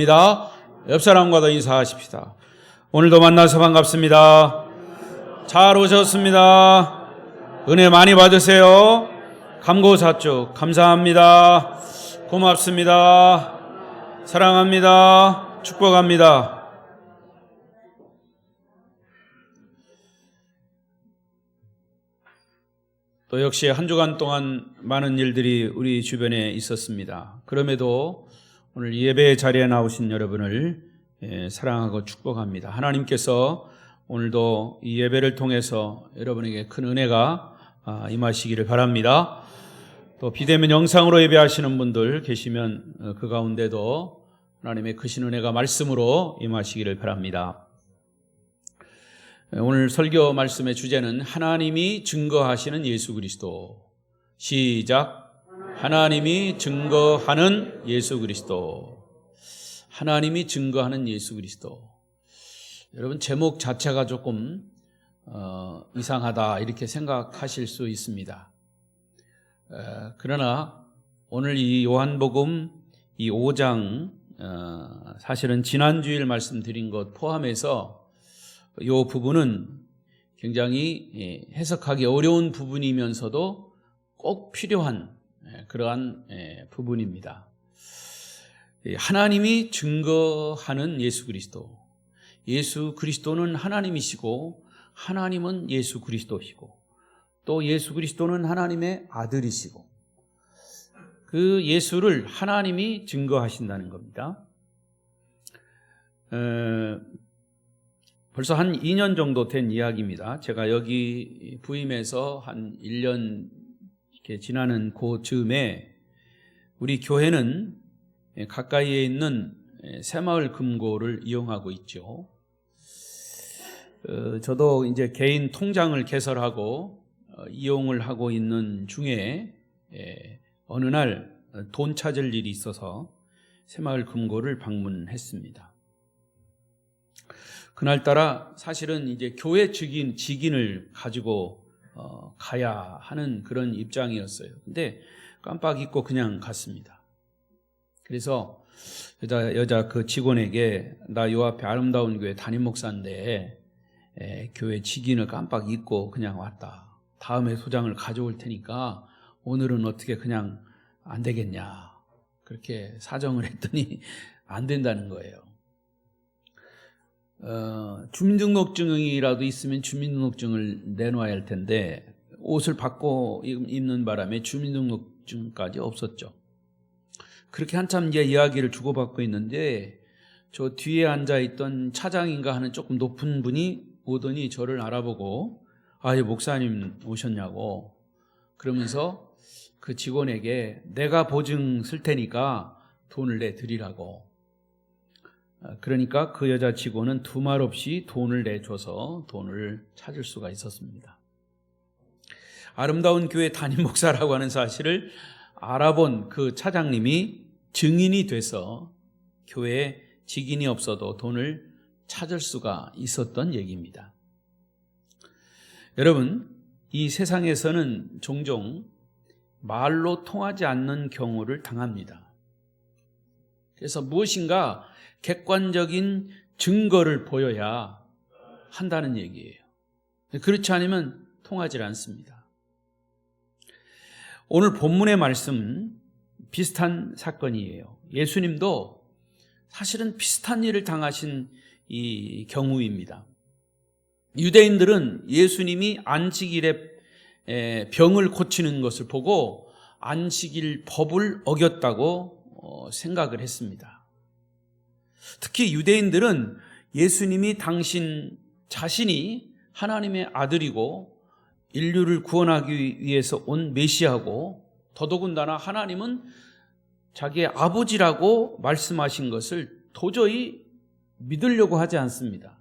옆 사람과도 인사하십시다. 오늘도 만나서 반갑습니다. 잘 오셨습니다. 은혜 많이 받으세요. 감고사축 감사합니다. 고맙습니다. 사랑합니다. 축복합니다. 또 역시 한 주간 동안 많은 일들이 우리 주변에 있었습니다. 그럼에도 오늘 예배 자리에 나오신 여러분을 사랑하고 축복합니다. 하나님께서 오늘도 이 예배를 통해서 여러분에게 큰 은혜가 임하시기를 바랍니다. 또 비대면 영상으로 예배하시는 분들 계시면 그 가운데도 하나님의 크신 은혜가 말씀으로 임하시기를 바랍니다. 오늘 설교 말씀의 주제는 하나님이 증거하시는 예수 그리스도. 시작. 하나님이 증거하는 예수 그리스도. 하나님이 증거하는 예수 그리스도. 여러분 제목 자체가 조금 이상하다 이렇게 생각하실 수 있습니다. 그러나 오늘 이 요한복음 이 5장 사실은 지난주일 말씀드린 것 포함해서 이 부분은 굉장히 해석하기 어려운 부분이면서도 꼭 필요한 그러한 부분입니다. 하나님이 증거하는 예수 그리스도. 예수 그리스도는 하나님이시고 하나님은 예수 그리스도시고 또 예수 그리스도는 하나님의 아들이시고 그 예수를 하나님이 증거하신다는 겁니다. 벌써 한 2년 정도 된 이야기입니다. 제가 여기 부임해서 한 1년 이렇게 지나는 그 즈음에 우리 교회는 가까이에 있는 새마을 금고를 이용하고 있죠. 저도 이제 개인 통장을 개설하고 이용을 하고 있는 중에 어느 날 돈 찾을 일이 있어서 새마을 금고를 방문했습니다. 그날따라 사실은 이제 교회 직인을 가지고 가야 하는 그런 입장이었어요. 근데 깜빡 잊고 그냥 갔습니다. 그래서 여자 그 직원에게 나 요 앞에 아름다운 교회 담임 목사인데 교회 직인을 깜빡 잊고 그냥 왔다. 다음에 소장을 가져올 테니까 오늘은 어떻게 그냥 안 되겠냐. 그렇게 사정을 했더니 안 된다는 거예요. 주민등록증이라도 있으면 주민등록증을 내놔야 할 텐데 옷을 바꿔 입는 바람에 주민등록증까지 없었죠. 그렇게 한참 이제 이야기를 주고받고 있는데 저 뒤에 앉아있던 차장인가 하는 조금 높은 분이 오더니 저를 알아보고 목사님 오셨냐고 그러면서 그 직원에게 내가 보증 쓸 테니까 돈을 내드리라고. 그러니까 그 여자 직원은 두말 없이 돈을 내줘서 돈을 찾을 수가 있었습니다. 아름다운 교회 담임 목사라고 하는 사실을 알아본 그 차장님이 증인이 돼서 교회에 직인이 없어도 돈을 찾을 수가 있었던 얘기입니다. 여러분, 이 세상에서는 종종 말로 통하지 않는 경우를 당합니다. 그래서 무엇인가 객관적인 증거를 보여야 한다는 얘기예요. 그렇지 않으면 통하지 않습니다. 오늘 본문의 말씀 비슷한 사건이에요. 예수님도 사실은 비슷한 일을 당하신 이 경우입니다. 유대인들은 예수님이 안식일에 병을 고치는 것을 보고 안식일 법을 어겼다고 생각을 했습니다. 특히 유대인들은 예수님이 당신 자신이 하나님의 아들이고 인류를 구원하기 위해서 온 메시아고 더더군다나 하나님은 자기의 아버지라고 말씀하신 것을 도저히 믿으려고 하지 않습니다.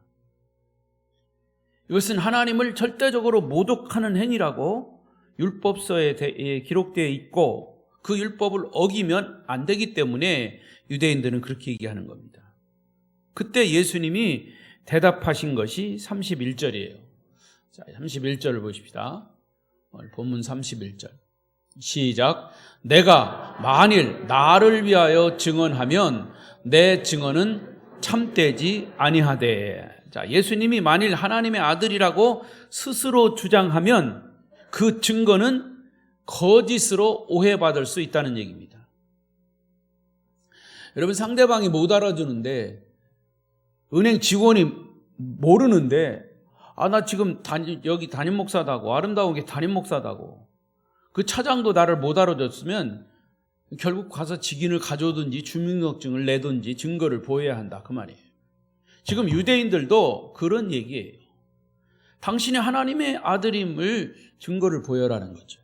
이것은 하나님을 절대적으로 모독하는 행위라고 율법서에 기록되어 있고 그 율법을 어기면 안 되기 때문에 유대인들은 그렇게 얘기하는 겁니다. 그때 예수님이 대답하신 것이 31절이에요. 자, 31절을 보십시다. 오늘 본문 31절. 시작. 내가 만일 나를 위하여 증언하면 내 증언은 참되지 아니하되. 자, 예수님이 만일 하나님의 아들이라고 스스로 주장하면 그 증거는 거짓으로 오해받을 수 있다는 얘기입니다. 여러분, 상대방이 못 알아주는데, 은행 직원이 모르는데, 나 지금 여기 담임 목사다고, 아름다운 게 담임 목사다고, 그 차장도 나를 못 알아줬으면 결국 가서 직인을 가져오든지 주민등록증을 내든지 증거를 보여야 한다, 그 말이에요. 지금 유대인들도 그런 얘기예요. 당신이 하나님의 아들임을 증거를 보여라는 거죠.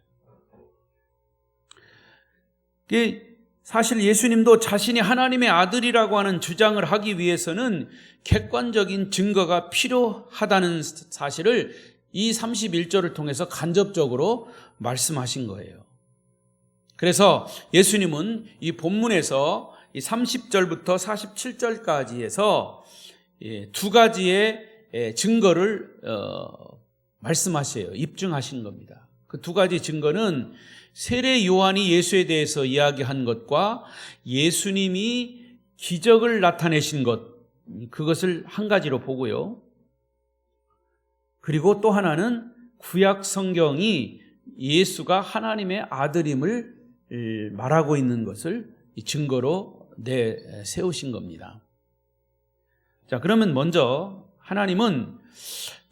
사실 예수님도 자신이 하나님의 아들이라고 하는 주장을 하기 위해서는 객관적인 증거가 필요하다는 사실을 이 31절을 통해서 간접적으로 말씀하신 거예요. 그래서 예수님은 이 본문에서 이 30절부터 47절까지 해서 두 가지의 증거를 말씀하세요. 입증하신 겁니다. 그 두 가지 증거는 세례 요한이 예수에 대해서 이야기한 것과 예수님이 기적을 나타내신 것, 그것을 한 가지로 보고요. 그리고 또 하나는 구약 성경이 예수가 하나님의 아들임을 말하고 있는 것을 증거로 내세우신 겁니다. 자, 그러면 먼저 하나님은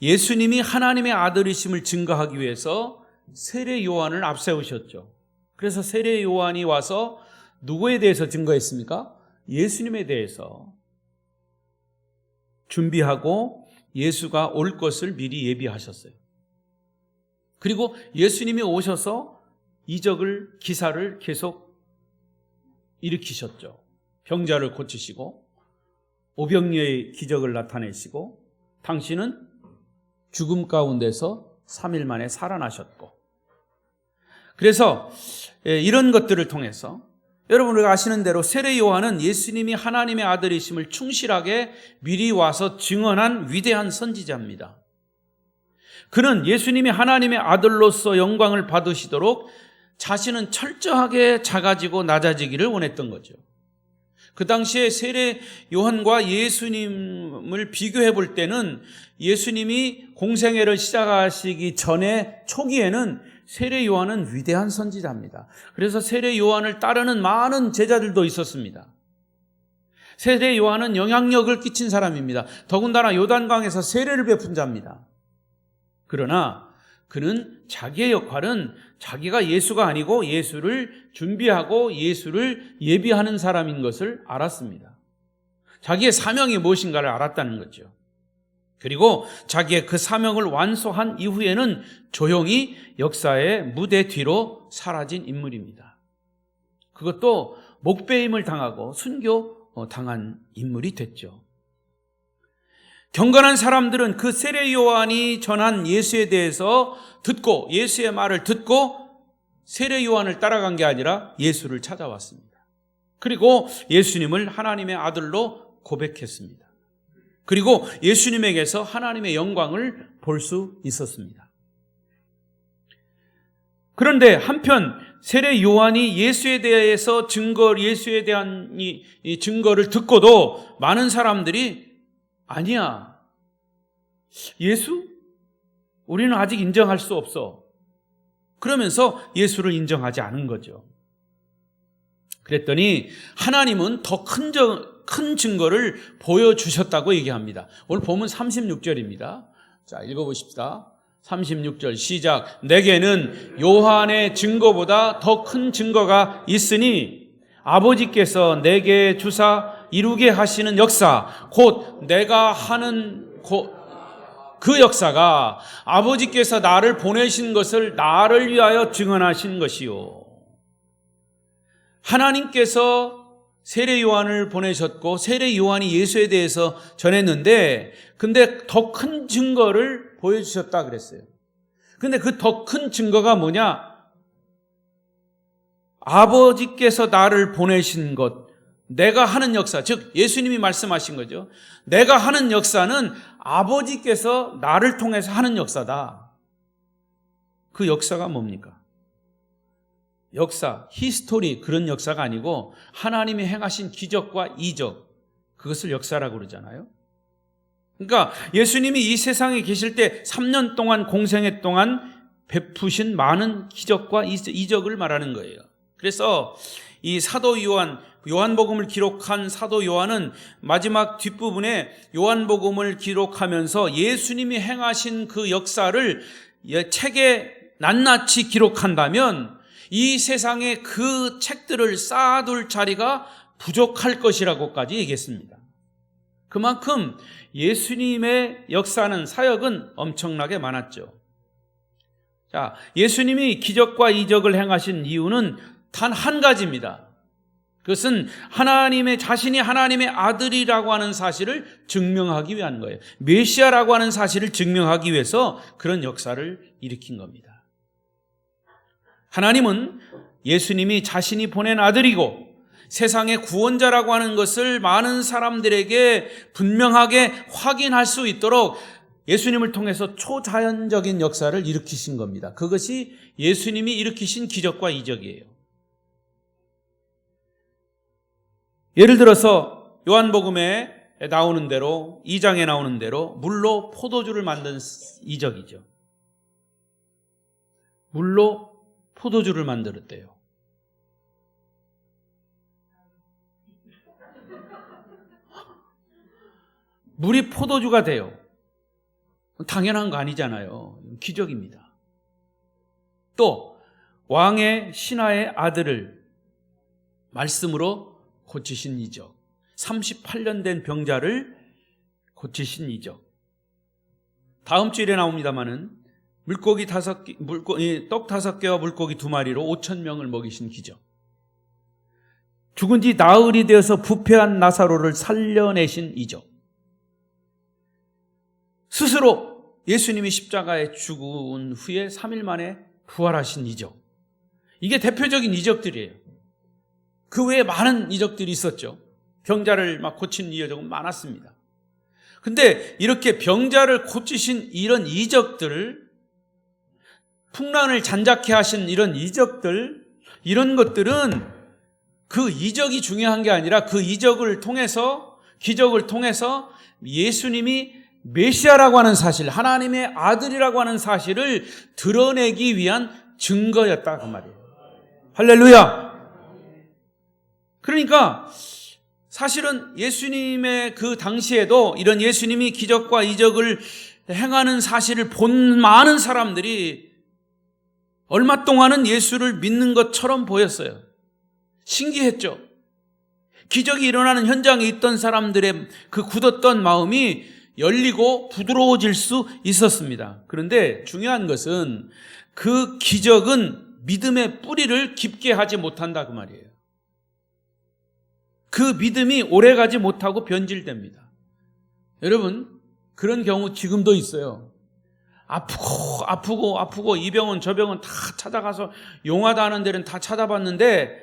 예수님이 하나님의 아들이심을 증거하기 위해서 세례 요한을 앞세우셨죠. 그래서 세례 요한이 와서 누구에 대해서 증거했습니까? 예수님에 대해서 준비하고 예수가 올 것을 미리 예비하셨어요. 그리고 예수님이 오셔서 이적을, 기사를 계속 일으키셨죠. 병자를 고치시고 오병이어의 기적을 나타내시고 당신은 죽음 가운데서 3일 만에 살아나셨고, 그래서 이런 것들을 통해서 여러분 우리가 아시는 대로 세례 요한은 예수님이 하나님의 아들이심을 충실하게 미리 와서 증언한 위대한 선지자입니다. 그는 예수님이 하나님의 아들로서 영광을 받으시도록 자신은 철저하게 작아지고 낮아지기를 원했던 거죠. 그 당시에 세례 요한과 예수님을 비교해 볼 때는 예수님이 공생애를 시작하시기 전에 초기에는 세례 요한은 위대한 선지자입니다. 그래서 세례 요한을 따르는 많은 제자들도 있었습니다. 세례 요한은 영향력을 끼친 사람입니다. 더군다나 요단강에서 세례를 베푼 자입니다. 그러나 그는 자기의 역할은 자기가 예수가 아니고 예수를 준비하고 예수를 예비하는 사람인 것을 알았습니다. 자기의 사명이 무엇인가를 알았다는 거죠. 그리고 자기의 그 사명을 완수한 이후에는 조용히 역사의 무대 뒤로 사라진 인물입니다. 그것도 목배임을 당하고 순교당한 인물이 됐죠. 경건한 사람들은 그 세례 요한이 전한 예수에 대해서 듣고 예수의 말을 듣고 세례 요한을 따라간 게 아니라 예수를 찾아왔습니다. 그리고 예수님을 하나님의 아들로 고백했습니다. 그리고 예수님에게서 하나님의 영광을 볼 수 있었습니다. 그런데 한편 세례 요한이 예수에 대해서 예수에 대한 이 증거를 듣고도 많은 사람들이 아니야, 예수? 우리는 아직 인정할 수 없어. 그러면서 예수를 인정하지 않은 거죠. 그랬더니 하나님은 더 큰 증거를 보여주셨다고 얘기합니다. 오늘 본문 36절입니다. 자, 읽어보십시다. 36절 시작. 내게는 요한의 증거보다 더 큰 증거가 있으니 아버지께서 내게 주사 이루게 하시는 역사, 곧 내가 하는 그 역사가 아버지께서 나를 보내신 것을 나를 위하여 증언하신 것이요. 하나님께서 세례 요한을 보내셨고 세례 요한이 예수에 대해서 전했는데, 근데 더 큰 증거를 보여주셨다 그랬어요. 근데 그 더 큰 증거가 뭐냐? 아버지께서 나를 보내신 것, 내가 하는 역사, 즉 예수님이 말씀하신 거죠. 내가 하는 역사는 아버지께서 나를 통해서 하는 역사다. 그 역사가 뭡니까? 역사, 히스토리 그런 역사가 아니고 하나님이 행하신 기적과 이적, 그것을 역사라고 그러잖아요. 그러니까 예수님이 이 세상에 계실 때 3년 동안 공생애 동안 베푸신 많은 기적과 이적을 말하는 거예요. 그래서 이 사도 요한복음을 기록한 사도 요한은 마지막 뒷부분에 요한복음을 기록하면서 예수님이 행하신 그 역사를 책에 낱낱이 기록한다면 이 세상에 그 책들을 쌓아둘 자리가 부족할 것이라고까지 얘기했습니다. 그만큼 예수님의 역사는, 사역은 엄청나게 많았죠. 자, 예수님이 기적과 이적을 행하신 이유는 단 한 가지입니다. 그것은 자신이 하나님의 아들이라고 하는 사실을 증명하기 위한 거예요. 메시아라고 하는 사실을 증명하기 위해서 그런 역사를 일으킨 겁니다. 하나님은 예수님이 자신이 보낸 아들이고 세상의 구원자라고 하는 것을 많은 사람들에게 분명하게 확인할 수 있도록 예수님을 통해서 초자연적인 역사를 일으키신 겁니다. 그것이 예수님이 일으키신 기적과 이적이에요. 예를 들어서 요한복음에 나오는 대로, 2장에 나오는 대로 물로 포도주를 만든 이적이죠. 물로 포도주를 만들었대요. 물이 포도주가 돼요. 당연한 거 아니잖아요. 기적입니다. 또 왕의 신하의 아들을 말씀으로 고치신 이적, 38년 된 병자를 고치신 이적. 다음 주일에 나옵니다마는 떡 5개와 물고기 2마리로 5,000명을 먹이신 기적. 죽은 지 나흘이 되어서 부패한 나사로를 살려내신 이적. 스스로 예수님이 십자가에 죽은 후에 3일 만에 부활하신 이적. 이게 대표적인 이적들이에요. 그 외에 많은 이적들이 있었죠. 병자를 막 고친 이적은 많았습니다. 근데 이렇게 병자를 고치신 이런 이적들, 풍랑을 잔잔케 하신 이런 이적들, 이런 것들은 그 이적이 중요한 게 아니라 그 이적을 통해서, 기적을 통해서 예수님이 메시아라고 하는 사실, 하나님의 아들이라고 하는 사실을 드러내기 위한 증거였다 그 말이에요. 할렐루야. 그러니까 사실은 예수님의 그 당시에도 이런 예수님이 기적과 이적을 행하는 사실을 본 많은 사람들이 얼마 동안은 예수를 믿는 것처럼 보였어요. 신기했죠. 기적이 일어나는 현장에 있던 사람들의 그 굳었던 마음이 열리고 부드러워질 수 있었습니다. 그런데 중요한 것은 그 기적은 믿음의 뿌리를 깊게 하지 못한다 그 말이에요. 그 믿음이 오래가지 못하고 변질됩니다. 여러분, 그런 경우 지금도 있어요. 아프고 이 병원 저 병원 다 찾아가서 용하다 하는 데는 다 찾아봤는데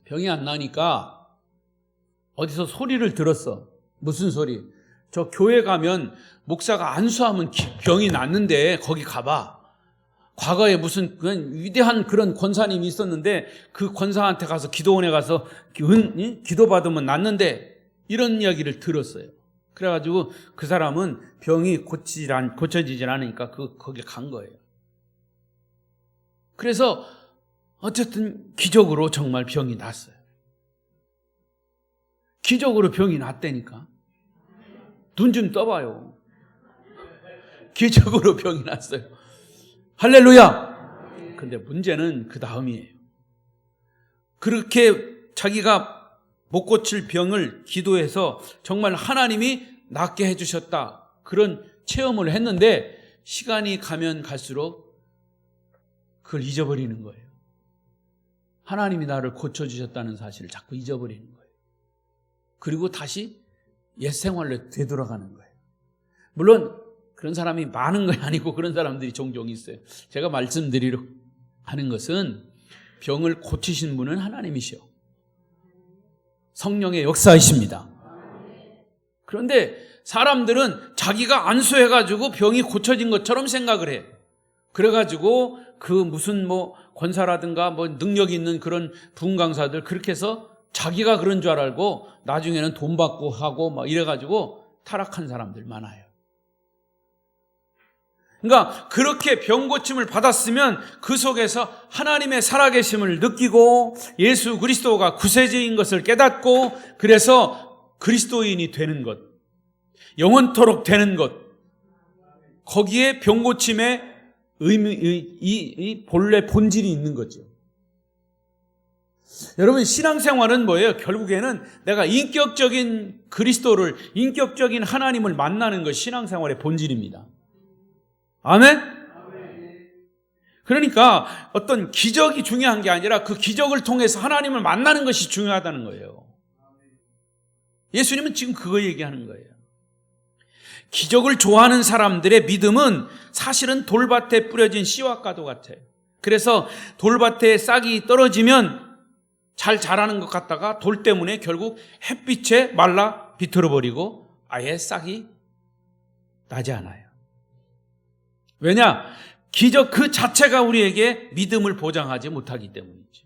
병이 안 나니까 어디서 소리를 들었어. 무슨 소리? 저 교회 가면 목사가 안수하면 병이 낫는데 거기 가봐. 과거에 무슨 위대한 그런 권사님이 있었는데 그 권사한테 가서 기도원에 가서 기도받으면 낫는데, 이런 이야기를 들었어요. 그래가지고 그 사람은 병이 고쳐지질 않으니까 거기 간 거예요. 그래서 어쨌든 기적으로 정말 병이 났어요. 기적으로 병이 났다니까. 눈 좀 떠봐요. 기적으로 병이 났어요. 할렐루야. 근데 문제는 그 다음이에요. 그렇게 자기가 못 고칠 병을 기도해서 정말 하나님이 낫게 해주셨다, 그런 체험을 했는데 시간이 가면 갈수록 그걸 잊어버리는 거예요. 하나님이 나를 고쳐주셨다는 사실을 자꾸 잊어버리는 거예요. 그리고 다시 옛 생활로 되돌아가는 거예요. 물론 그런 사람이 많은 건 아니고 그런 사람들이 종종 있어요. 제가 말씀드리려 하는 것은 병을 고치신 분은 하나님이시오. 성령의 역사이십니다. 그런데 사람들은 자기가 안수해가지고 병이 고쳐진 것처럼 생각을 해. 그래가지고 그 무슨 권사라든가 뭐 능력 있는 그런 부흥 강사들 그렇게 해서 자기가 그런 줄 알고 나중에는 돈 받고 하고 막 이래가지고 타락한 사람들 많아요. 그러니까 그렇게 병 고침을 받았으면 그 속에서 하나님의 살아계심을 느끼고 예수 그리스도가 구세주인 것을 깨닫고 그래서 그리스도인이 되는 것, 영원토록 되는 것, 거기에 병 고침의 이 본래 본질이 있는 거죠. 여러분, 신앙생활은 뭐예요? 결국에는 내가 인격적인 그리스도를, 인격적인 하나님을 만나는 것이 신앙생활의 본질입니다. 아멘? 그러니까 어떤 기적이 중요한 게 아니라 그 기적을 통해서 하나님을 만나는 것이 중요하다는 거예요. 예수님은 지금 그거 얘기하는 거예요. 기적을 좋아하는 사람들의 믿음은 사실은 돌밭에 뿌려진 씨앗과도 같아요. 그래서 돌밭에 싹이 떨어지면 잘 자라는 것 같다가 돌 때문에 결국 햇빛에 말라 비틀어버리고 아예 싹이 나지 않아요. 왜냐? 기적 그 자체가 우리에게 믿음을 보장하지 못하기 때문이죠.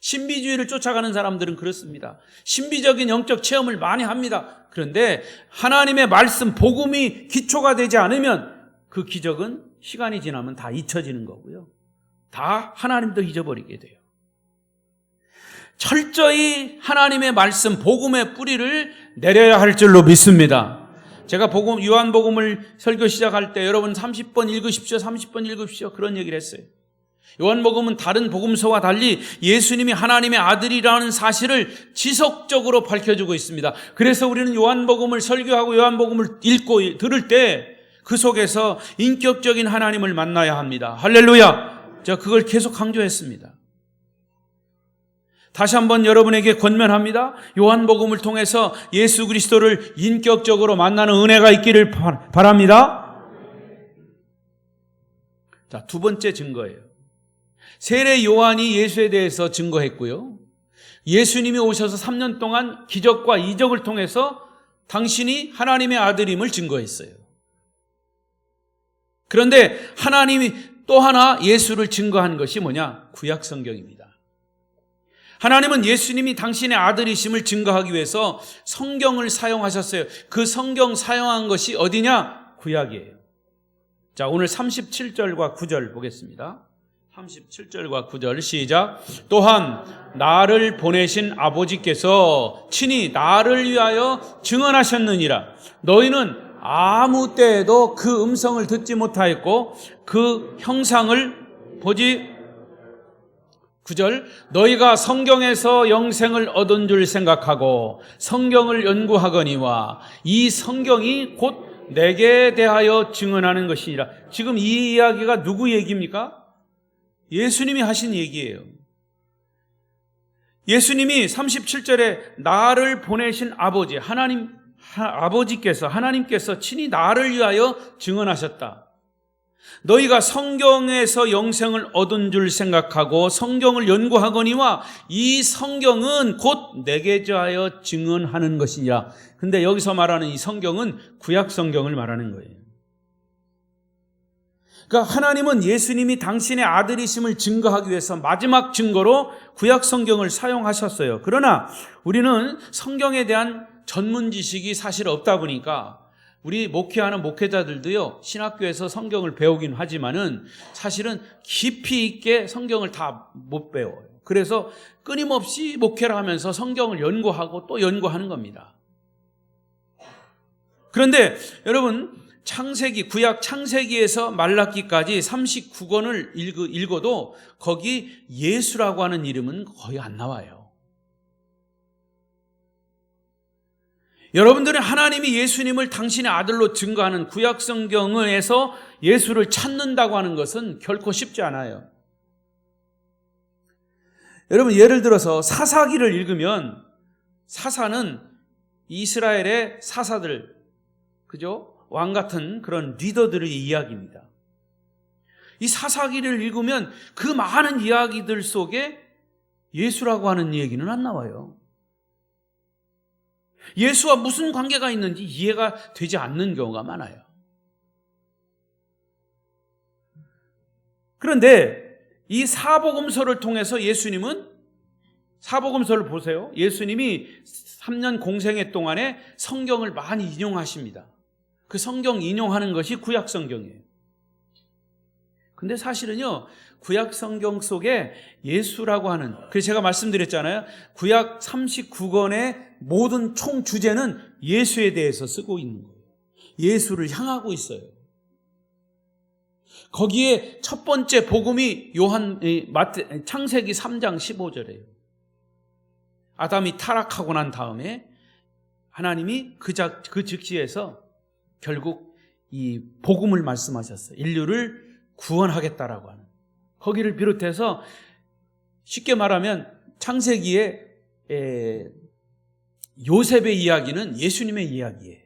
신비주의를 쫓아가는 사람들은 그렇습니다. 신비적인 영적 체험을 많이 합니다. 그런데 하나님의 말씀, 복음이 기초가 되지 않으면 그 기적은 시간이 지나면 다 잊혀지는 거고요. 다 하나님도 잊어버리게 돼요. 철저히 하나님의 말씀, 복음의 뿌리를 내려야 할 줄로 믿습니다. 제가 요한복음을 설교 시작할 때 여러분 30번 읽으십시오, 30번 읽으십시오 그런 얘기를 했어요. 요한복음은 다른 복음서와 달리 예수님이 하나님의 아들이라는 사실을 지속적으로 밝혀주고 있습니다. 그래서 우리는 요한복음을 설교하고 요한복음을 읽고 들을 때 그 속에서 인격적인 하나님을 만나야 합니다. 할렐루야! 제가 그걸 계속 강조했습니다. 다시 한번 여러분에게 권면합니다. 요한복음을 통해서 예수 그리스도를 인격적으로 만나는 은혜가 있기를 바랍니다. 자, 두 번째 증거예요. 세례 요한이 예수에 대해서 증거했고요. 예수님이 오셔서 3년 동안 기적과 이적을 통해서 당신이 하나님의 아들임을 증거했어요. 그런데 하나님이 또 하나 예수를 증거한 것이 뭐냐? 구약 성경입니다. 하나님은 예수님이 당신의 아들이심을 증거하기 위해서 성경을 사용하셨어요. 그 성경 사용한 것이 어디냐? 구약이에요. 자, 오늘 37절과 9절 보겠습니다. 37절과 9절 시작. 또한 나를 보내신 아버지께서 친히 나를 위하여 증언하셨느니라. 너희는 아무 때에도 그 음성을 듣지 못하였고 그 형상을 보지 9절 너희가 성경에서 영생을 얻은 줄 생각하고 성경을 연구하거니와 이 성경이 곧 내게 대하여 증언하는 것이니라. 지금 이 이야기가 누구 얘기입니까? 예수님이 하신 얘기예요. 예수님이 37절에 나를 보내신 아버지 하나님께서 친히 나를 위하여 증언하셨다. 너희가 성경에서 영생을 얻은 줄 생각하고 성경을 연구하거니와 이 성경은 곧 내게 대하여 증언하는 것이니라. 근데 여기서 말하는 이 성경은 구약 성경을 말하는 거예요. 그러니까 하나님은 예수님이 당신의 아들이심을 증거하기 위해서 마지막 증거로 구약 성경을 사용하셨어요. 그러나 우리는 성경에 대한 전문 지식이 사실 없다 보니까 우리 목회하는 목회자들도요, 신학교에서 성경을 배우긴 하지만은 사실은 깊이 있게 성경을 다 못 배워요. 그래서 끊임없이 목회를 하면서 성경을 연구하고 또 연구하는 겁니다. 그런데 여러분, 구약 창세기에서 말라기까지 39권을 읽어도 거기 예수라고 하는 이름은 거의 안 나와요. 여러분들은 하나님이 예수님을 당신의 아들로 증거하는 구약 성경에서 예수를 찾는다고 하는 것은 결코 쉽지 않아요. 여러분, 예를 들어서 사사기를 읽으면 사사는 이스라엘의 사사들, 그죠? 왕 같은 그런 리더들의 이야기입니다. 이 사사기를 읽으면 그 많은 이야기들 속에 예수라고 하는 얘기는 안 나와요. 예수와 무슨 관계가 있는지 이해가 되지 않는 경우가 많아요. 그런데 이 사복음서를 통해서 예수님은, 사복음서를 보세요. 예수님이 3년 공생애 동안에 성경을 많이 인용하십니다. 그 성경 인용하는 것이 구약 성경이에요. 근데 사실은요, 구약 성경 속에 예수라고 하는, 그래서 제가 말씀드렸잖아요. 구약 39권의 모든 총 주제는 예수에 대해서 쓰고 있는 거예요. 예수를 향하고 있어요. 거기에 첫 번째 복음이 창세기 3장 15절이에요. 아담이 타락하고 난 다음에 하나님이 그 즉시에서 결국 이 복음을 말씀하셨어요. 인류를 구원하겠다라고 하는. 거기를 비롯해서 쉽게 말하면 창세기의 요셉의 이야기는 예수님의 이야기예요.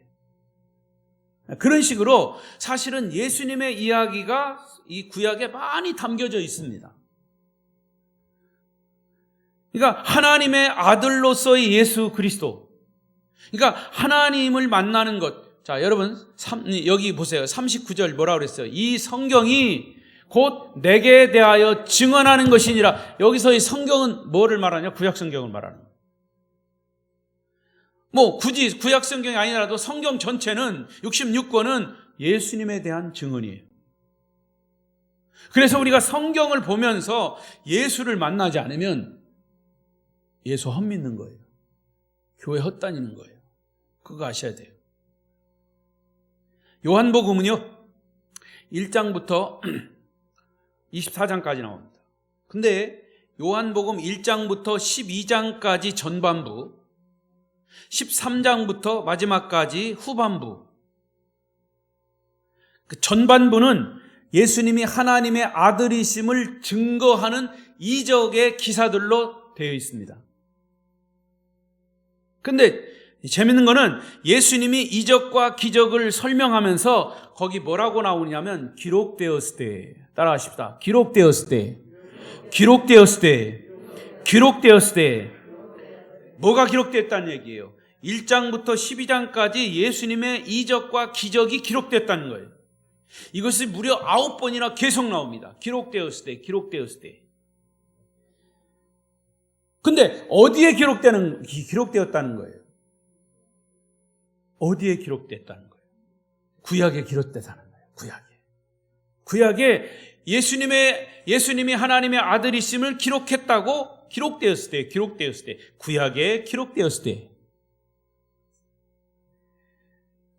그런 식으로 사실은 예수님의 이야기가 이 구약에 많이 담겨져 있습니다. 그러니까 하나님의 아들로서의 예수 그리스도. 그러니까 하나님을 만나는 것. 자, 여러분 여기 보세요. 39절 뭐라고 그랬어요? 이 성경이 곧 내게 대하여 증언하는 것이니라. 여기서 이 성경은 뭐를 말하냐? 구약 성경을 말하는 거예요. 뭐 굳이 구약 성경이 아니라도 성경 전체는 66권은 예수님에 대한 증언이에요. 그래서 우리가 성경을 보면서 예수를 만나지 않으면 예수 헛믿는 거예요. 교회 헛다니는 거예요. 그거 아셔야 돼요. 요한복음은요 1장부터 24장까지 나옵니다. 근데 요한복음 1장부터 12장까지 전반부, 13장부터 마지막까지 후반부. 그 전반부는 예수님이 하나님의 아들이심을 증거하는 이적의 기사들로 되어 있습니다. 근데 재밌는 거는 예수님이 이적과 기적을 설명하면서 거기 뭐라고 나오냐면 기록되었을 때, 따라하십시다. 기록되었을 때, 기록되었을 때, 기록되었을 때. 뭐가 기록됐다는 얘기예요? 1장부터 12장까지 예수님의 이적과 기적이 기록됐다는 거예요. 이것이 무려 9번이나 계속 나옵니다. 기록되었을 때, 기록되었을 때. 근데 어디에 기록되었다는 거예요? 어디에 기록됐다는 거예요? 구약에 기록됐다는 거예요. 구약에 예수님이 하나님의 아들이심을 기록했다고. 기록되었을 때, 구약에 기록되었을 때.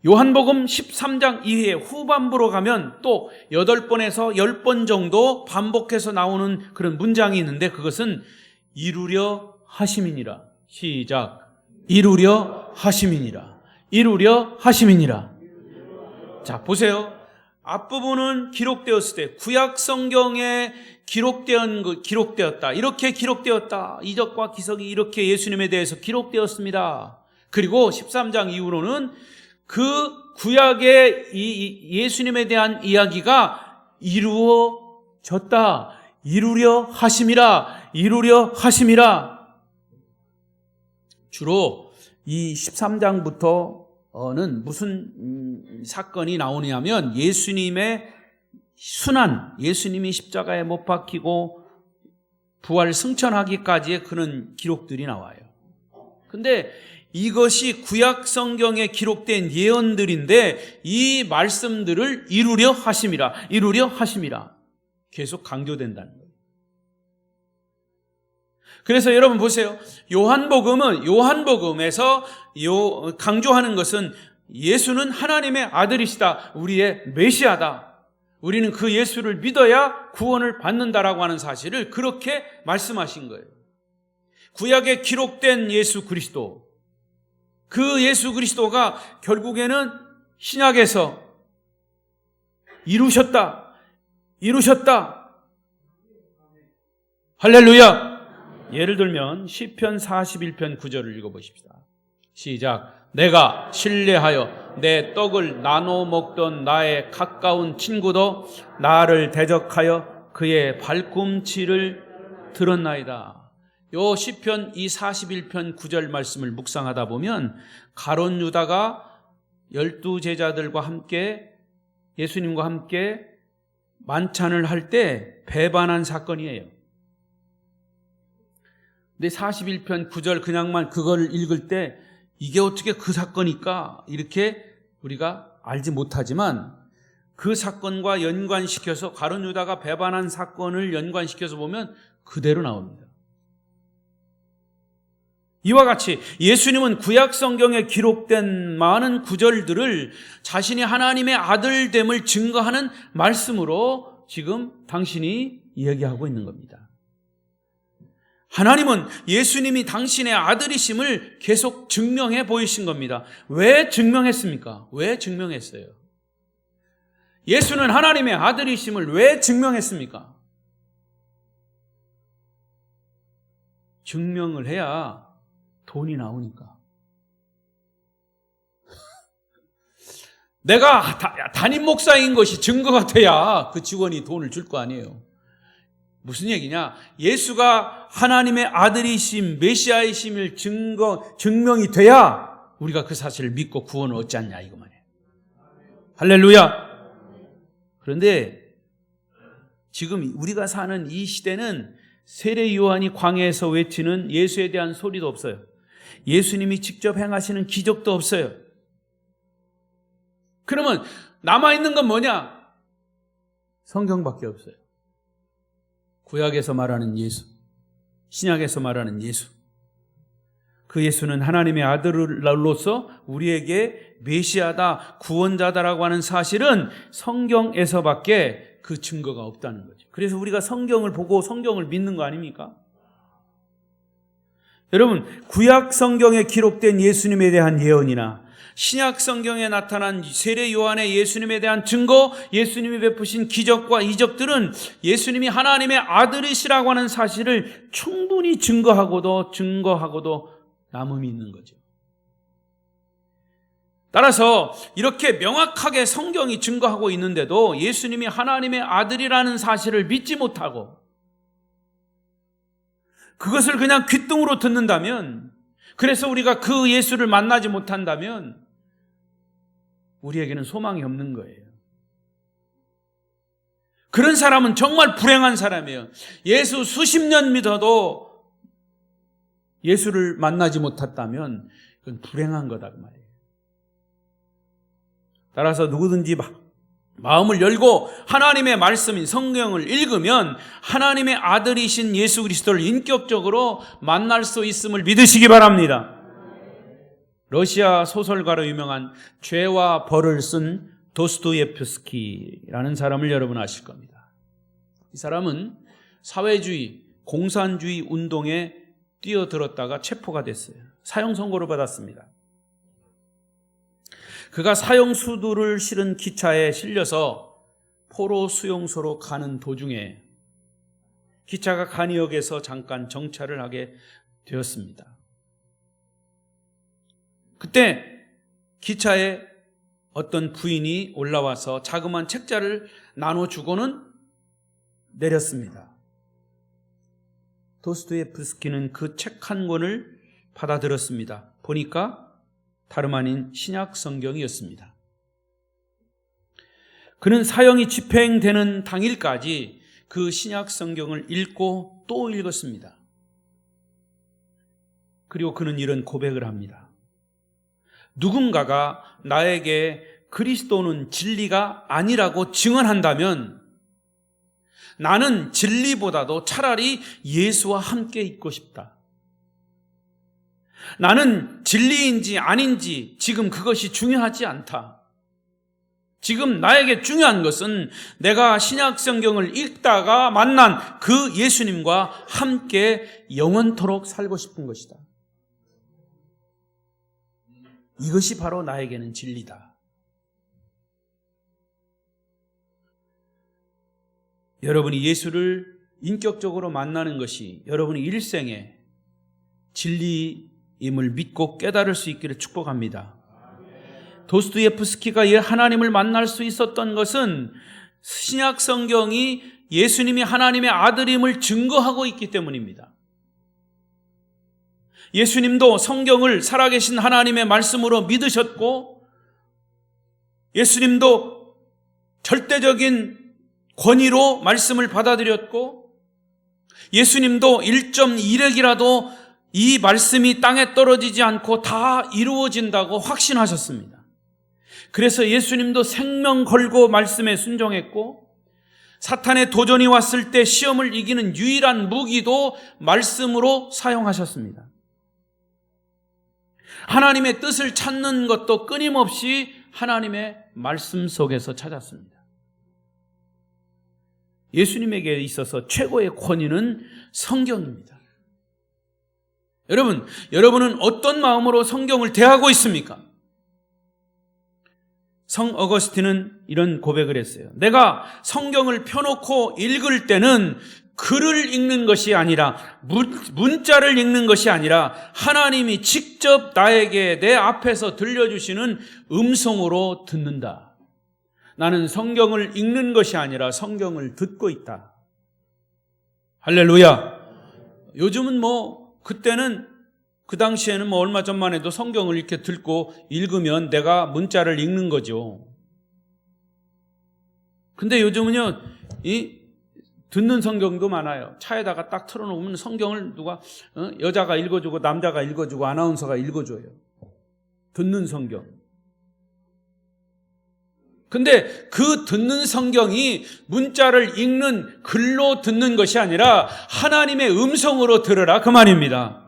요한복음 13장 이후에 후반부로 가면 또 8번에서 10번 정도 반복해서 나오는 그런 문장이 있는데 그것은 이루려 하심이니라. 시작. 이루려 하심이니라. 이루려 하심이니라. 자, 보세요. 앞부분은 기록되었을 때, 구약 성경에 기록되었다. 이렇게 기록되었다. 이적과 기적이 이렇게 예수님에 대해서 기록되었습니다. 그리고 13장 이후로는 그 구약의 이 예수님에 대한 이야기가 이루어졌다. 이루려 하심이라. 이루려 하심이라. 주로 이 13장부터는 무슨 사건이 나오냐면 예수님의 순환, 예수님이 십자가에 못 박히고 부활 승천하기까지의 그런 기록들이 나와요. 근데 이것이 구약 성경에 기록된 예언들인데 이 말씀들을 이루려 하심이라, 이루려 하심이라 계속 강조된다는 거예요. 그래서 여러분 보세요. 요한복음에서 강조하는 것은 예수는 하나님의 아들이시다. 우리의 메시아다. 우리는 그 예수를 믿어야 구원을 받는다라고 하는 사실을 그렇게 말씀하신 거예요. 구약에 기록된 예수 그리스도, 그 예수 그리스도가 결국에는 신약에서 이루셨다. 할렐루야. 예를 들면 시편 41편 9절을 읽어보십시다. 시작. 내가 신뢰하여 내 떡을 나눠 먹던 나의 가까운 친구도 나를 대적하여 그의 발꿈치를 들었나이다. 요 시편 이 41편 9절 말씀을 묵상하다 보면 가룟 유다가 12 제자들과 함께 예수님과 함께 만찬을 할 때 배반한 사건이에요. 근데 41편 9절 그냥만 그걸 읽을 때 이게 어떻게 그 사건일까? 이렇게 우리가 알지 못하지만 그 사건과 연관시켜서 가룟 유다가 배반한 사건을 연관시켜서 보면 그대로 나옵니다. 이와 같이 예수님은 구약 성경에 기록된 많은 구절들을 자신이 하나님의 아들됨을 증거하는 말씀으로 지금 당신이 이야기하고 있는 겁니다. 하나님은 예수님이 당신의 아들이심을 계속 증명해 보이신 겁니다. 왜 증명했습니까? 왜 증명했어요? 예수는 하나님의 아들이심을 왜 증명했습니까? 증명을 해야 돈이 나오니까. 내가 담임 목사인 것이 증거가 돼야 그 직원이 돈을 줄 거 아니에요. 무슨 얘기냐? 예수가 하나님의 아들이심, 메시아이심을 증명이 돼야 우리가 그 사실을 믿고 구원을 얻지 않냐 이거만이에요. 할렐루야. 그런데 지금 우리가 사는 이 시대는 세례 요한이 광야에서 외치는 예수에 대한 소리도 없어요. 예수님이 직접 행하시는 기적도 없어요. 그러면 남아있는 건 뭐냐? 성경밖에 없어요. 구약에서 말하는 예수, 신약에서 말하는 예수. 그 예수는 하나님의 아들로서 우리에게 메시아다, 구원자다라고 하는 사실은 성경에서밖에 그 증거가 없다는 거죠. 그래서 우리가 성경을 보고 성경을 믿는 거 아닙니까? 여러분, 구약 성경에 기록된 예수님에 대한 예언이나 신약 성경에 나타난 세례 요한의 예수님에 대한 증거, 예수님이 베푸신 기적과 이적들은 예수님이 하나님의 아들이시라고 하는 사실을 충분히 증거하고도 남음이 있는 거죠. 따라서 이렇게 명확하게 성경이 증거하고 있는데도 예수님이 하나님의 아들이라는 사실을 믿지 못하고 그것을 그냥 귓등으로 듣는다면, 그래서 우리가 그 예수를 만나지 못한다면 우리에게는 소망이 없는 거예요. 그런 사람은 정말 불행한 사람이에요. 예수 수십 년 믿어도 예수를 만나지 못했다면 그건 불행한 거다 그 말이에요. 따라서 누구든지 마음을 열고 하나님의 말씀인 성경을 읽으면 하나님의 아들이신 예수 그리스도를 인격적으로 만날 수 있음을 믿으시기 바랍니다. 러시아 소설가로 유명한 죄와 벌을 쓴 도스토옙스키라는 사람을 여러분 아실 겁니다. 이 사람은 사회주의, 공산주의 운동에 뛰어들었다가 체포가 됐어요. 사형 선고를 받았습니다. 그가 사형수들을 실은 기차에 실려서 포로 수용소로 가는 도중에 기차가 간이역에서 잠깐 정차를 하게 되었습니다. 그때 기차에 어떤 부인이 올라와서 자그마한 책자를 나눠주고는 내렸습니다. 도스토옙스키는 그 책 한 권을 받아들였습니다. 보니까 다름 아닌 신약 성경이었습니다. 그는 사형이 집행되는 당일까지 그 신약 성경을 읽고 또 읽었습니다. 그리고 그는 이런 고백을 합니다. 누군가가 나에게 그리스도는 진리가 아니라고 증언한다면 나는 진리보다도 차라리 예수와 함께 있고 싶다. 나는 진리인지 아닌지 지금 그것이 중요하지 않다. 지금 나에게 중요한 것은 내가 신약 성경을 읽다가 만난 그 예수님과 함께 영원토록 살고 싶은 것이다. 이것이 바로 나에게는 진리다. 여러분이 예수를 인격적으로 만나는 것이 여러분의 일생에 진리임을 믿고 깨달을 수 있기를 축복합니다. 도스토옙스키가 하나님을 만날 수 있었던 것은 신약 성경이 예수님이 하나님의 아들임을 증거하고 있기 때문입니다. 예수님도 성경을 살아계신 하나님의 말씀으로 믿으셨고 예수님도 절대적인 권위로 말씀을 받아들였고 예수님도 1.1핵이라도 이 말씀이 땅에 떨어지지 않고 다 이루어진다고 확신하셨습니다. 그래서 예수님도 생명 걸고 말씀에 순종했고 사탄의 도전이 왔을 때 시험을 이기는 유일한 무기도 말씀으로 사용하셨습니다. 하나님의 뜻을 찾는 것도 끊임없이 하나님의 말씀 속에서 찾았습니다. 예수님에게 있어서 최고의 권위는 성경입니다. 여러분은 어떤 마음으로 성경을 대하고 있습니까? 성 어거스틴은 이런 고백을 했어요. 내가 성경을 펴놓고 읽을 때는 글을 읽는 것이 아니라 문자를 읽는 것이 아니라 하나님이 직접 나에게 내 앞에서 들려주시는 음성으로 듣는다. 나는 성경을 읽는 것이 아니라 성경을 듣고 있다. 할렐루야. 요즘은 그때는 그 당시에는 얼마 전만 해도 성경을 이렇게 듣고 읽으면 내가 문자를 읽는 거죠. 근데 요즘은요, 듣는 성경도 많아요. 차에다가 딱 틀어놓으면 성경을 누가 여자가 읽어주고 남자가 읽어주고 아나운서가 읽어줘요. 듣는 성경. 근데 그 듣는 성경이 문자를 읽는 글로 듣는 것이 아니라 하나님의 음성으로 들으라 그 말입니다.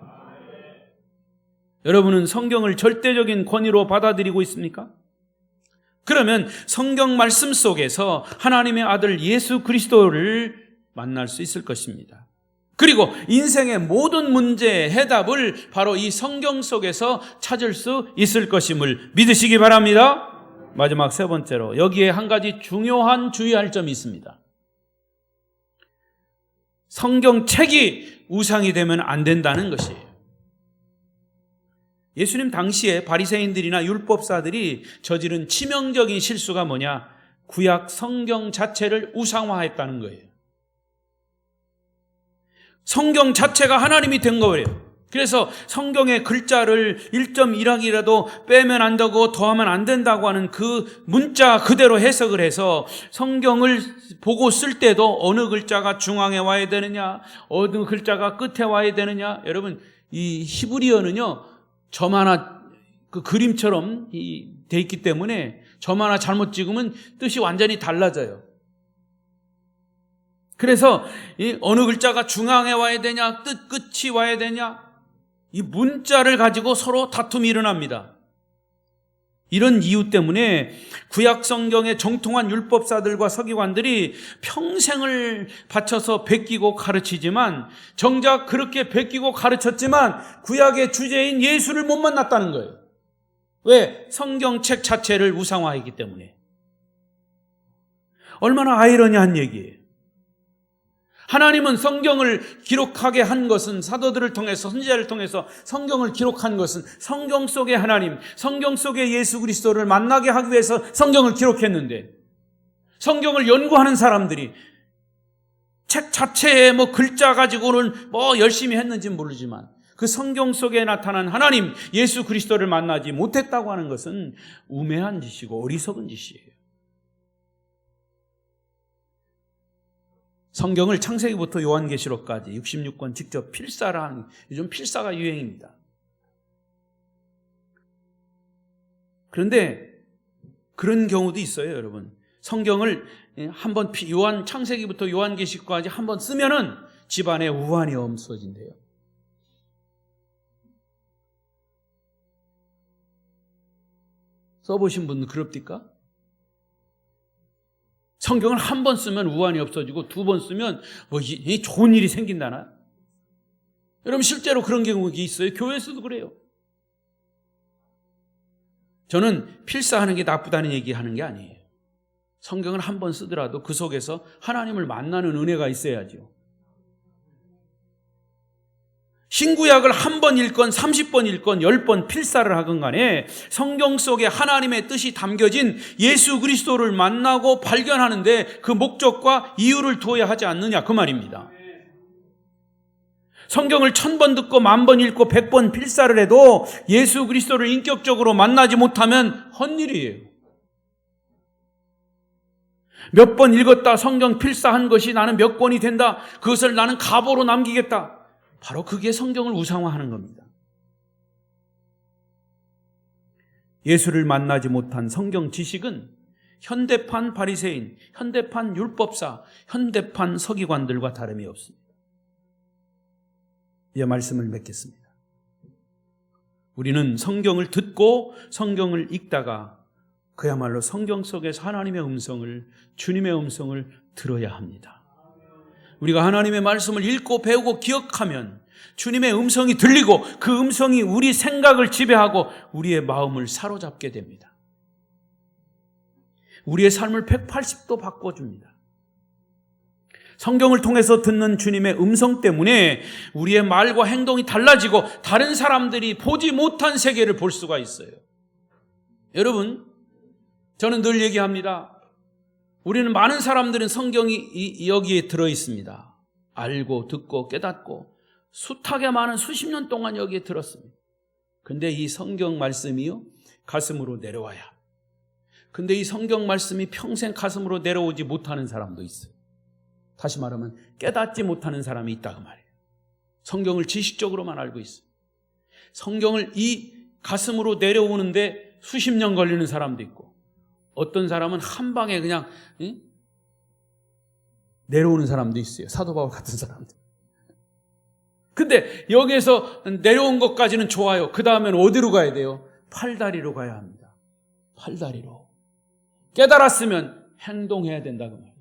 여러분은 성경을 절대적인 권위로 받아들이고 있습니까? 그러면 성경 말씀 속에서 하나님의 아들 예수 그리스도를 만날 수 있을 것입니다. 그리고 인생의 모든 문제의 해답을 바로 이 성경 속에서 찾을 수 있을 것임을 믿으시기 바랍니다. 마지막 세 번째로 여기에 한 가지 중요한 주의할 점이 있습니다. 성경책이 우상이 되면 안 된다는 것이에요. 예수님 당시에 바리새인들이나 율법사들이 저지른 치명적인 실수가 뭐냐? 구약 성경 자체를 우상화했다는 거예요. 성경 자체가 하나님이 된 거예요. 그래서 성경의 글자를 1.1학이라도 빼면 안 되고 더하면 안 된다고 하는 그 문자 그대로 해석을 해서 성경을 보고 쓸 때도 어느 글자가 중앙에 와야 되느냐, 어느 글자가 끝에 와야 되느냐. 여러분, 이 히브리어는요, 점 하나 그 그림처럼 돼 있기 때문에 점 하나 잘못 찍으면 뜻이 완전히 달라져요. 그래서 어느 글자가 중앙에 와야 되냐, 끝이 와야 되냐, 이 문자를 가지고 서로 다툼이 일어납니다. 이런 이유 때문에 구약 성경에 정통한 율법사들과 서기관들이 평생을 바쳐서 베끼고 가르치지만 정작 그렇게 베끼고 가르쳤지만 구약의 주제인 예수를 못 만났다는 거예요. 왜? 성경책 자체를 우상화했기 때문에. 얼마나 아이러니한 얘기예요. 하나님은 성경을 기록하게 한 것은 사도들을 통해서 선지자를 통해서 성경을 기록한 것은 성경 속의 하나님, 성경 속의 예수 그리스도를 만나게 하기 위해서 성경을 기록했는데 성경을 연구하는 사람들이 책 자체에 글자 가지고는 열심히 했는지는 모르지만 그 성경 속에 나타난 하나님, 예수 그리스도를 만나지 못했다고 하는 것은 우매한 짓이고 어리석은 짓이에요. 성경을 창세기부터 요한계시록까지 66권 직접 필사를 하는, 요즘 필사가 유행입니다. 그런데 그런 경우도 있어요, 여러분. 성경을 한번 창세기부터 요한계시록까지 한번 쓰면은 집안에 우환이 없어진대요. 써보신 분은 그럽니까? 성경을 한 번 쓰면 우환이 없어지고 두 번 쓰면 좋은 일이 생긴다나? 여러분 실제로 그런 경우가 있어요. 교회에서도 그래요. 저는 필사하는 게 나쁘다는 얘기하는 게 아니에요. 성경을 한 번 쓰더라도 그 속에서 하나님을 만나는 은혜가 있어야죠. 신구약을 한 번 읽건 30번 읽건 10번 필사를 하건 간에 성경 속에 하나님의 뜻이 담겨진 예수 그리스도를 만나고 발견하는데 그 목적과 이유를 두어야 하지 않느냐 그 말입니다. 성경을 1000번 듣고 10,000번 읽고 100번 필사를 해도 예수 그리스도를 인격적으로 만나지 못하면 헛일이에요. 몇 번 읽었다 성경 필사한 것이 나는 몇 권이 된다. 그것을 나는 가보로 남기겠다. 바로 그게 성경을 우상화하는 겁니다. 예수를 만나지 못한 성경 지식은 현대판 바리새인, 현대판 율법사, 현대판 서기관들과 다름이 없습니다. 이제 말씀을 맺겠습니다. 우리는 성경을 듣고 성경을 읽다가 그야말로 성경 속에서 하나님의 음성을, 주님의 음성을 들어야 합니다. 우리가 하나님의 말씀을 읽고 배우고 기억하면 주님의 음성이 들리고 그 음성이 우리 생각을 지배하고 우리의 마음을 사로잡게 됩니다. 우리의 삶을 180도 바꿔줍니다. 성경을 통해서 듣는 주님의 음성 때문에 우리의 말과 행동이 달라지고 다른 사람들이 보지 못한 세계를 볼 수가 있어요. 여러분, 저는 늘 얘기합니다. 우리는 많은 사람들은 성경이 여기에 들어있습니다. 알고 듣고 깨닫고 숱하게 많은 수십 년 동안 여기에 들었습니다. 근데 이 성경 말씀이요, 가슴으로 내려와야. 근데 이 성경 말씀이 평생 가슴으로 내려오지 못하는 사람도 있어요. 다시 말하면 깨닫지 못하는 사람이 있다고 말이에요. 성경을 지식적으로만 알고 있어요. 성경을 이 가슴으로 내려오는데 수십 년 걸리는 사람도 있고, 어떤 사람은 한 방에 그냥 내려오는 사람도 있어요. 사도 바울 같은 사람들. 근데 여기에서 내려온 것까지는 좋아요. 그 다음엔 어디로 가야 돼요? 팔다리로 가야 합니다. 팔다리로. 깨달았으면 행동해야 된다고 말이에요.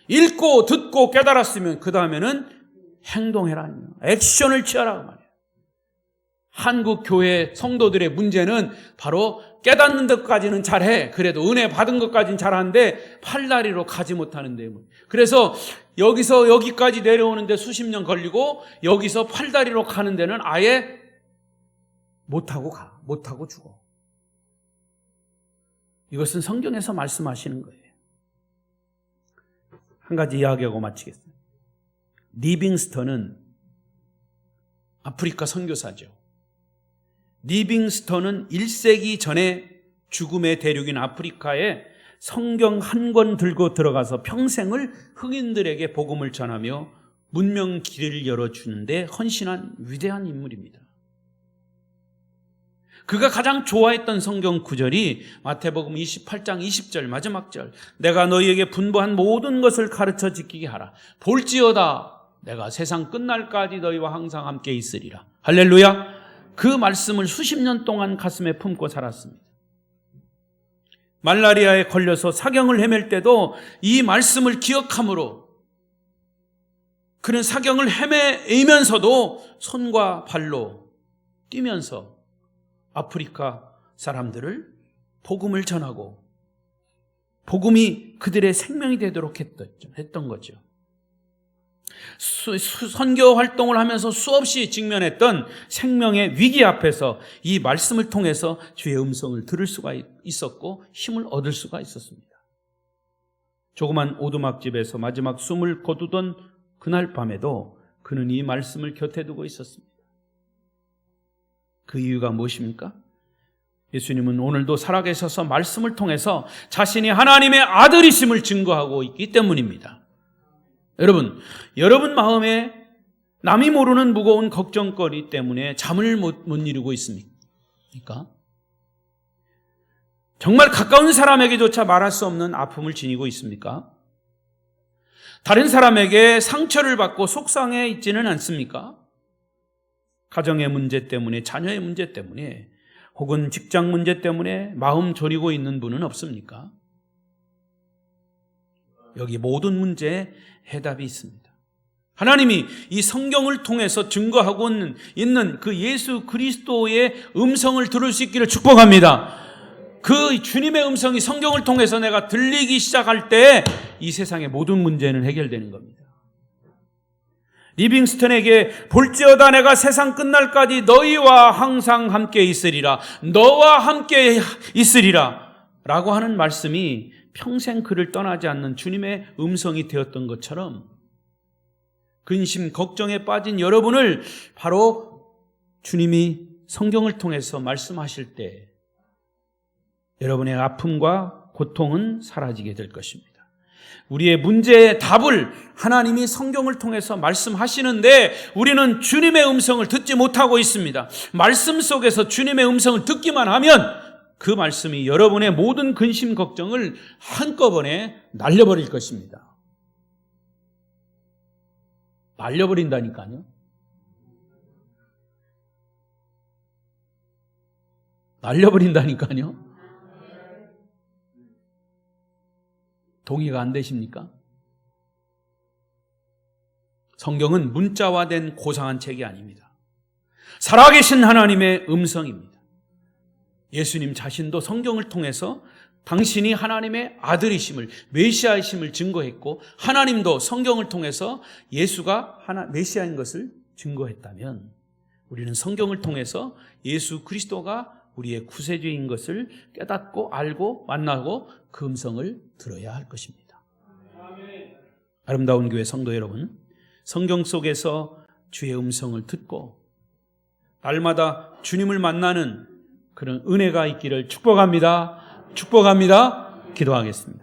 읽고 듣고 깨달았으면 그 다음에는 행동해라. 액션을 취하라고 말이에요. 한국 교회 성도들의 문제는 바로 깨닫는 것까지는 잘해. 그래도 은혜 받은 것까지는 잘하는데 팔다리로 가지 못하는데. 그래서 여기서 여기까지 내려오는데 수십 년 걸리고 여기서 팔다리로 가는 데는 아예 못하고 가. 못하고 죽어. 이것은 성경에서 말씀하시는 거예요. 한 가지 이야기하고 마치겠습니다. 리빙스턴은 아프리카 선교사죠. 리빙스턴은 1세기 전에 죽음의 대륙인 아프리카에 성경 한 권 들고 들어가서 평생을 흑인들에게 복음을 전하며 문명 길을 열어주는데 헌신한 위대한 인물입니다. 그가 가장 좋아했던 성경 구절이 마태복음 28장 20절 마지막 절, 내가 너희에게 분부한 모든 것을 가르쳐 지키게 하라. 볼지어다 내가 세상 끝날까지 너희와 항상 함께 있으리라. 할렐루야. 그 말씀을 수십 년 동안 가슴에 품고 살았습니다. 말라리아에 걸려서 사경을 헤맬 때도 이 말씀을 기억함으로 그는 사경을 헤매면서도 손과 발로 뛰면서 아프리카 사람들을 복음을 전하고 복음이 그들의 생명이 되도록 했던 거죠. 선교 활동을 하면서 수없이 직면했던 생명의 위기 앞에서 이 말씀을 통해서 주의 음성을 들을 수가 있었고 힘을 얻을 수가 있었습니다. 조그만 오두막집에서 마지막 숨을 거두던 그날 밤에도 그는 이 말씀을 곁에 두고 있었습니다. 그 이유가 무엇입니까? 예수님은 오늘도 살아계셔서 말씀을 통해서 자신이 하나님의 아들이심을 증거하고 있기 때문입니다. 여러분 마음에 남이 모르는 무거운 걱정거리 때문에 잠을 못 이루고 있습니까? 정말 가까운 사람에게조차 말할 수 없는 아픔을 지니고 있습니까? 다른 사람에게 상처를 받고 속상해 있지는 않습니까? 가정의 문제 때문에, 자녀의 문제 때문에, 혹은 직장 문제 때문에 마음 졸이고 있는 분은 없습니까? 여기 모든 문제에 해답이 있습니다. 하나님이 이 성경을 통해서 증거하고 있는 그 예수 그리스도의 음성을 들을 수 있기를 축복합니다. 그 주님의 음성이 성경을 통해서 내가 들리기 시작할 때 이 세상의 모든 문제는 해결되는 겁니다. 리빙스턴에게 볼지어다 내가 세상 끝날까지 너희와 항상 함께 있으리라, 너와 함께 있으리라 라고 하는 말씀이 평생 그를 떠나지 않는 주님의 음성이 되었던 것처럼 근심, 걱정에 빠진 여러분을 바로 주님이 성경을 통해서 말씀하실 때 여러분의 아픔과 고통은 사라지게 될 것입니다. 우리의 문제의 답을 하나님이 성경을 통해서 말씀하시는데 우리는 주님의 음성을 듣지 못하고 있습니다. 말씀 속에서 주님의 음성을 듣기만 하면 그 말씀이 여러분의 모든 근심 걱정을 한꺼번에 날려버릴 것입니다. 날려버린다니까요. 날려버린다니까요. 동의가 안 되십니까? 성경은 문자화된 고상한 책이 아닙니다. 살아계신 하나님의 음성입니다. 예수님 자신도 성경을 통해서 당신이 하나님의 아들이심을, 메시아이심을 증거했고 하나님도 성경을 통해서 예수가 메시아인 것을 증거했다면 우리는 성경을 통해서 예수 그리스도가 우리의 구세주인 것을 깨닫고 알고 만나고 그 음성을 들어야 할 것입니다. 아름다운 교회 성도 여러분, 성경 속에서 주의 음성을 듣고 날마다 주님을 만나는 그런 은혜가 있기를 축복합니다. 축복합니다. 기도하겠습니다.